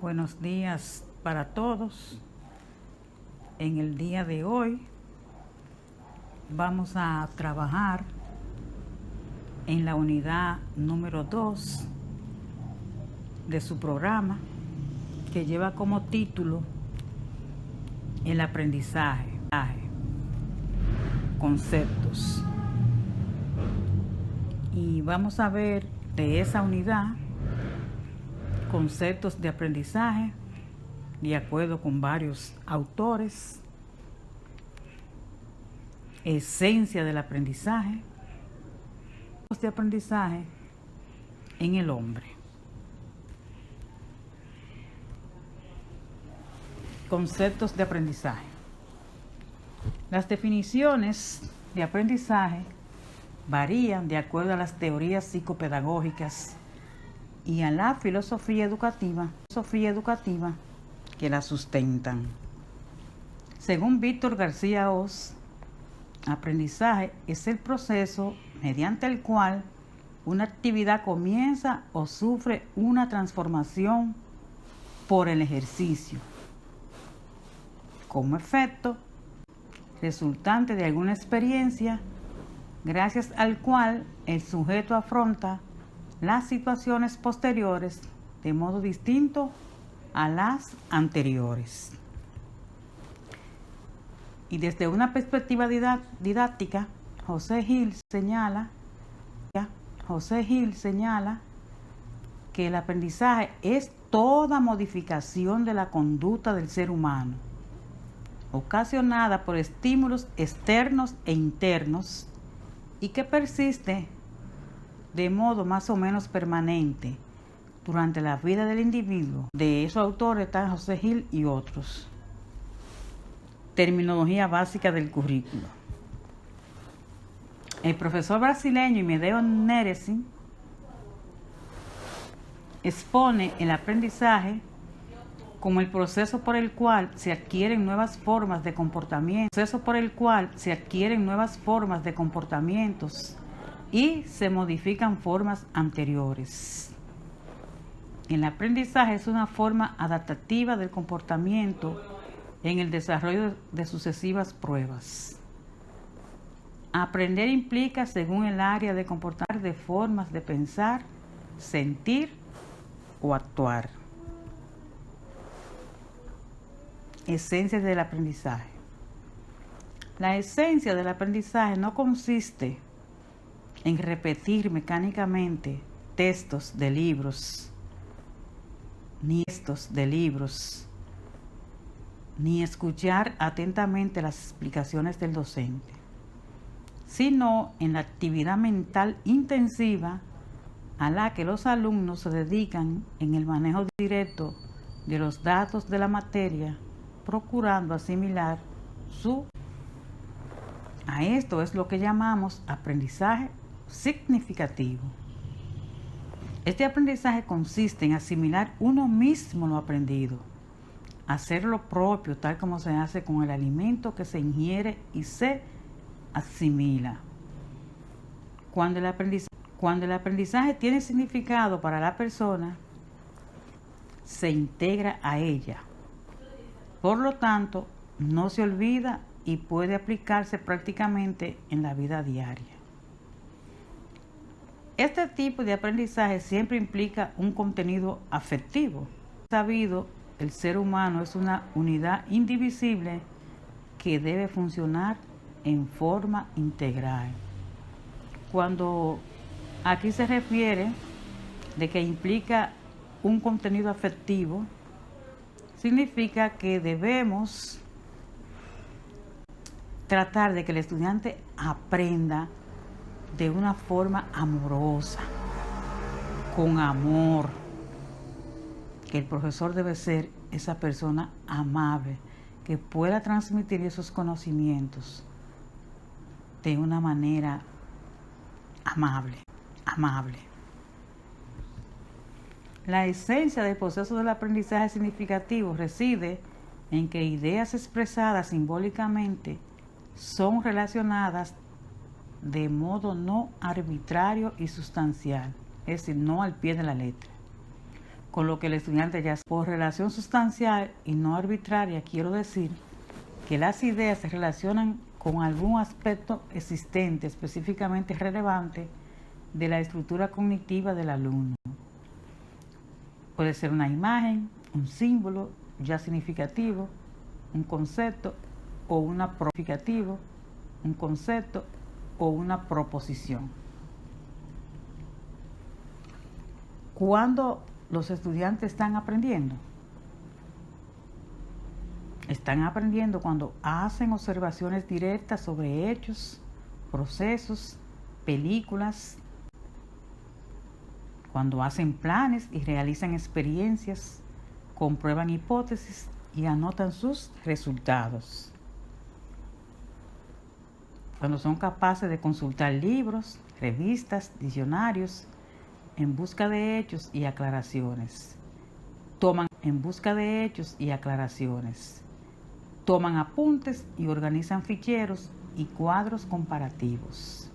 Buenos días para todos. En el día de hoy vamos a trabajar en la unidad número 2 de su programa, que lleva como título el aprendizaje, conceptos. Y vamos a ver de esa unidad conceptos de aprendizaje de acuerdo con varios autores, esencia del aprendizaje, de aprendizaje en el hombre. Conceptos de aprendizaje. Las definiciones de aprendizaje varían de acuerdo a las teorías psicopedagógicas y a la filosofía educativa que la sustentan. Según Víctor García Oz, aprendizaje es el proceso mediante el cual una actividad comienza o sufre una transformación por el ejercicio, como efecto resultante de alguna experiencia, gracias al cual el sujeto afronta las situaciones posteriores de modo distinto a las anteriores. Y desde una perspectiva didáctica, José Gil señala que el aprendizaje es toda modificación de la conducta del ser humano, ocasionada por estímulos externos e internos, y que persiste de modo más o menos permanente durante la vida del individuo. De esos autores están José Gil y otros. Terminología básica del currículo. El profesor brasileño Imelda Neresin expone el aprendizaje como el proceso por el cual se adquieren nuevas formas de comportamientos y se modifican formas anteriores. El aprendizaje es una forma adaptativa del comportamiento en el desarrollo de sucesivas pruebas. Aprender implica, según el área de comportar, de formas de pensar, sentir o actuar. Esencia del aprendizaje. La esencia del aprendizaje no consiste en repetir mecánicamente textos de libros, ni escuchar atentamente las explicaciones del docente, sino en la actividad mental intensiva a la que los alumnos se dedican en el manejo directo de los datos de la materia, procurando asimilar a esto es lo que llamamos aprendizaje significativo. Este aprendizaje consiste en asimilar uno mismo lo aprendido, hacer lo propio tal como se hace con el alimento que se ingiere y se asimila. Cuando el aprendizaje tiene significado para la persona, se integra a ella. Por lo tanto, no se olvida y puede aplicarse prácticamente en la vida diaria. Este tipo de aprendizaje siempre implica un contenido afectivo. Sabido, el ser humano es una unidad indivisible que debe funcionar en forma integral. Cuando aquí se refiere de que implica un contenido afectivo, significa que debemos tratar de que el estudiante aprenda de una forma amorosa, con amor, que el profesor debe ser esa persona amable, que pueda transmitir esos conocimientos de una manera amable. La esencia del proceso del aprendizaje significativo reside en que ideas expresadas simbólicamente son relacionadas de modo no arbitrario y sustancial, es decir, no al pie de la letra, con lo que el estudiante ya por relación sustancial y no arbitraria. Quiero decir que las ideas se relacionan con algún aspecto existente específicamente relevante de la estructura cognitiva del alumno. Puede ser una imagen, un símbolo ya significativo, un concepto o una significativo, un concepto o una proposición. Cuando los estudiantes están aprendiendo cuando hacen observaciones directas sobre hechos, procesos, películas, cuando hacen planes y realizan experiencias, comprueban hipótesis y anotan sus resultados. Cuando son capaces de consultar libros, revistas, diccionarios, en busca de hechos y aclaraciones. Toman apuntes y organizan ficheros y cuadros comparativos.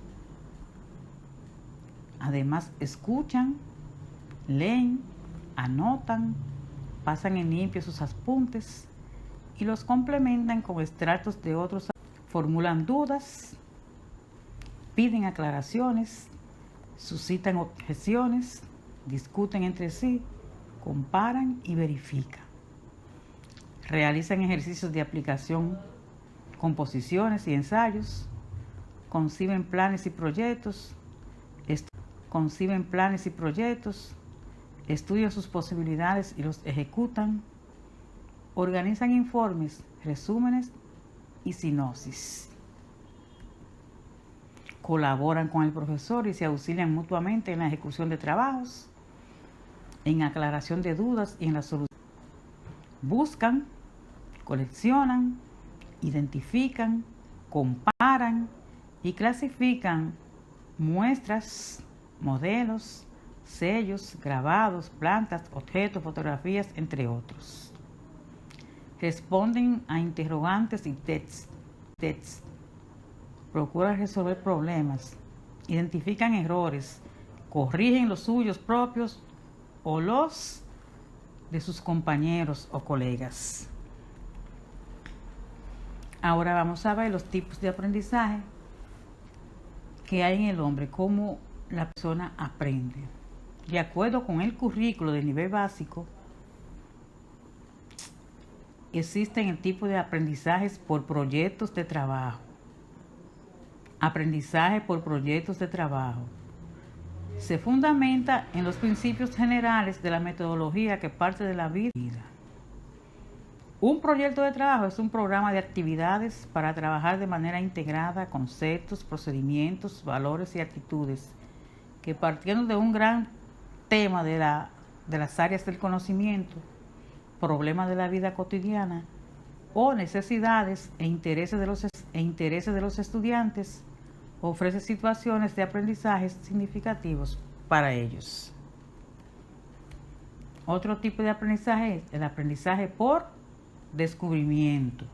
Además, escuchan, leen, anotan, pasan en limpio sus apuntes y los complementan con extractos de otros. Formulan dudas, piden aclaraciones, suscitan objeciones, discuten entre sí, comparan y verifican. Realizan ejercicios de aplicación, composiciones y ensayos, conciben planes y proyectos, estudian sus posibilidades y los ejecutan, organizan informes, resúmenes y sinopsis. Colaboran con el profesor y se auxilian mutuamente en la ejecución de trabajos, en aclaración de dudas y en la solución. Buscan, coleccionan, identifican, comparan y clasifican muestras, modelos, sellos, grabados, plantas, objetos, fotografías, entre otros. Responden a interrogantes y tests. Procuran resolver problemas, identifican errores, corrigen los suyos propios o los de sus compañeros o colegas. Ahora vamos a ver los tipos de aprendizaje que hay en el hombre, cómo la persona aprende. De acuerdo con el currículo del nivel básico, existen el tipo de aprendizajes por proyectos de trabajo. Aprendizaje por proyectos de trabajo. Se fundamenta en los principios generales de la metodología que parte de la vida. Un proyecto de trabajo es un programa de actividades para trabajar de manera integrada conceptos, procedimientos, valores y actitudes que, partiendo de un gran tema de las áreas del conocimiento, problemas de la vida cotidiana o necesidades e intereses de los estudiantes, ofrece situaciones de aprendizaje significativos para ellos. Otro tipo de aprendizaje es el aprendizaje por descubrimiento.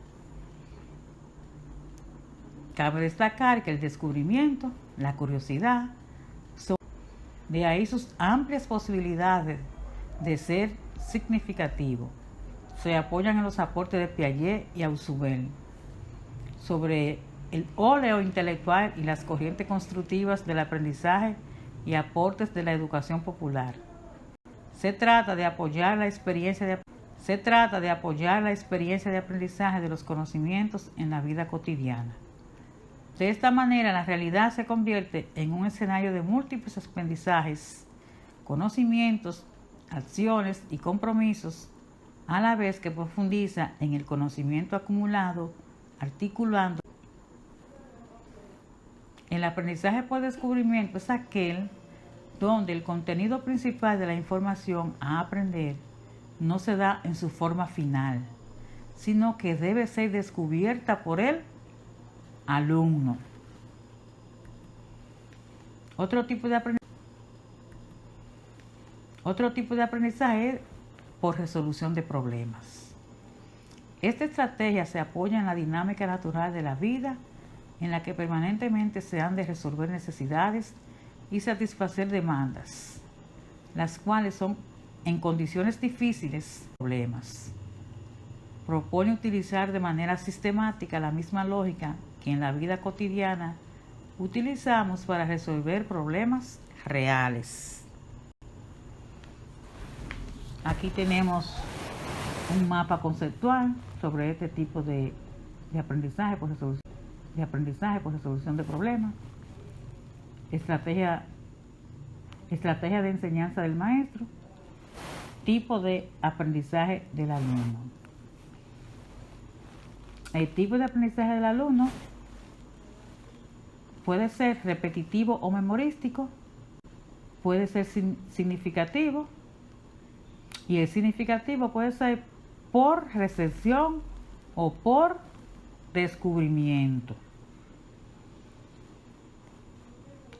Cabe destacar que el descubrimiento, la curiosidad, de ahí sus amplias posibilidades de ser significativo. Se apoyan en los aportes de Piaget y Ausubel sobre el óleo intelectual y las corrientes constructivas del aprendizaje y aportes de la educación popular. Se trata de apoyar la experiencia de aprendizaje de los conocimientos en la vida cotidiana. De esta manera, la realidad se convierte en un escenario de múltiples aprendizajes, conocimientos, acciones y compromisos, a la vez que profundiza en el conocimiento acumulado, articulando. El aprendizaje por descubrimiento es aquel donde el contenido principal de la información a aprender no se da en su forma final, sino que debe ser descubierta por el alumno. Otro tipo de aprendizaje es por resolución de problemas. Esta estrategia se apoya en la dinámica natural de la vida, en la que permanentemente se han de resolver necesidades y satisfacer demandas, las cuales son en condiciones difíciles problemas. Propone utilizar de manera sistemática la misma lógica que en la vida cotidiana utilizamos para resolver problemas reales. Aquí tenemos un mapa conceptual sobre este tipo de aprendizaje por resolución de problemas. Estrategia de enseñanza del maestro. Tipo de aprendizaje del alumno. El tipo de aprendizaje del alumno puede ser repetitivo o memorístico, puede ser significativo, y el significativo puede ser por recepción o por descubrimiento.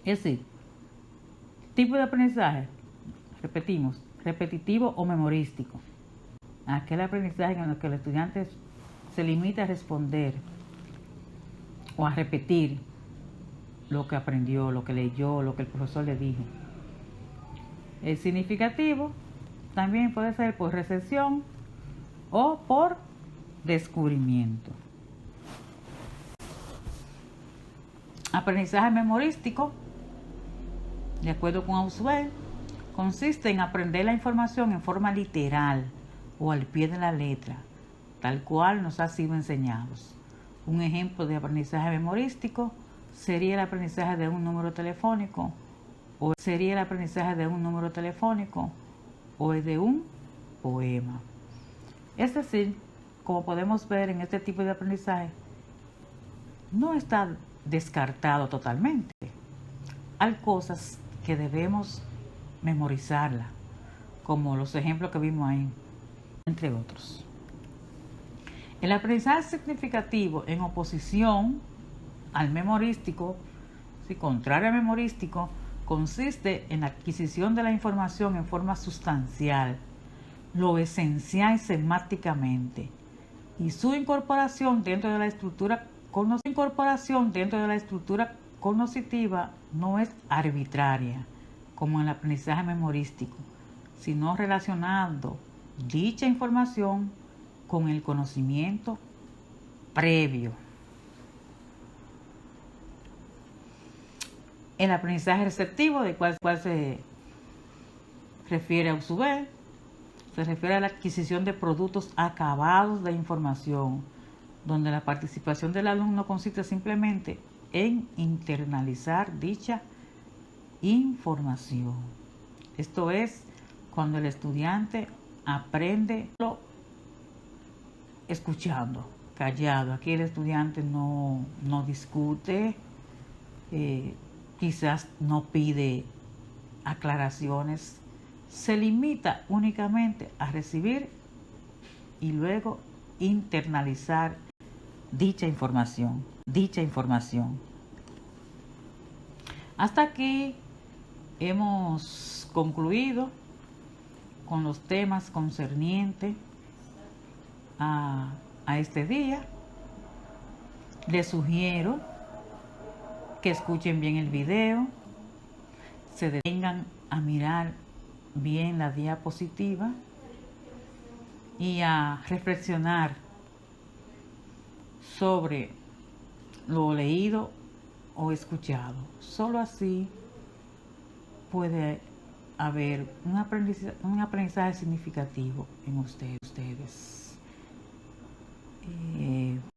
Es decir, tipo de aprendizaje, repetimos, repetitivo o memorístico. Aquel aprendizaje en el que el estudiante se limita a responder o a repetir lo que aprendió, lo que leyó, lo que el profesor le dijo. El significativo también puede ser por recepción o por descubrimiento. Aprendizaje memorístico, de acuerdo con Ausubel, consiste en aprender la información en forma literal o al pie de la letra, tal cual nos ha sido enseñados. Un ejemplo de aprendizaje memorístico sería el aprendizaje de un número telefónico, o el de un poema. Es decir, como podemos ver en este tipo de aprendizaje, no está descartado totalmente. Hay cosas que debemos memorizarla, como los ejemplos que vimos ahí, entre otros. El aprendizaje significativo, en oposición al memorístico, contrario al memorístico, consiste en la adquisición de la información en forma sustancial, lo esencial semánticamente, y su incorporación dentro de la estructura cognitiva no es arbitraria, como en el aprendizaje memorístico, sino relacionando dicha información con el conocimiento previo. El aprendizaje receptivo, del cual se refiere a Ausubel, se refiere a la adquisición de productos acabados de información, donde la participación del alumno consiste simplemente en internalizar dicha información. Esto es cuando el estudiante aprende escuchando, callado. Aquí el estudiante no discute, quizás no pide aclaraciones, se limita únicamente a recibir y luego internalizar dicha información. Hasta aquí hemos concluido con los temas concernientes a este día. Les sugiero que escuchen bien el video, se detengan a mirar bien la diapositiva y a reflexionar sobre lo leído o escuchado. Solo así puede haber un aprendizaje significativo en ustedes.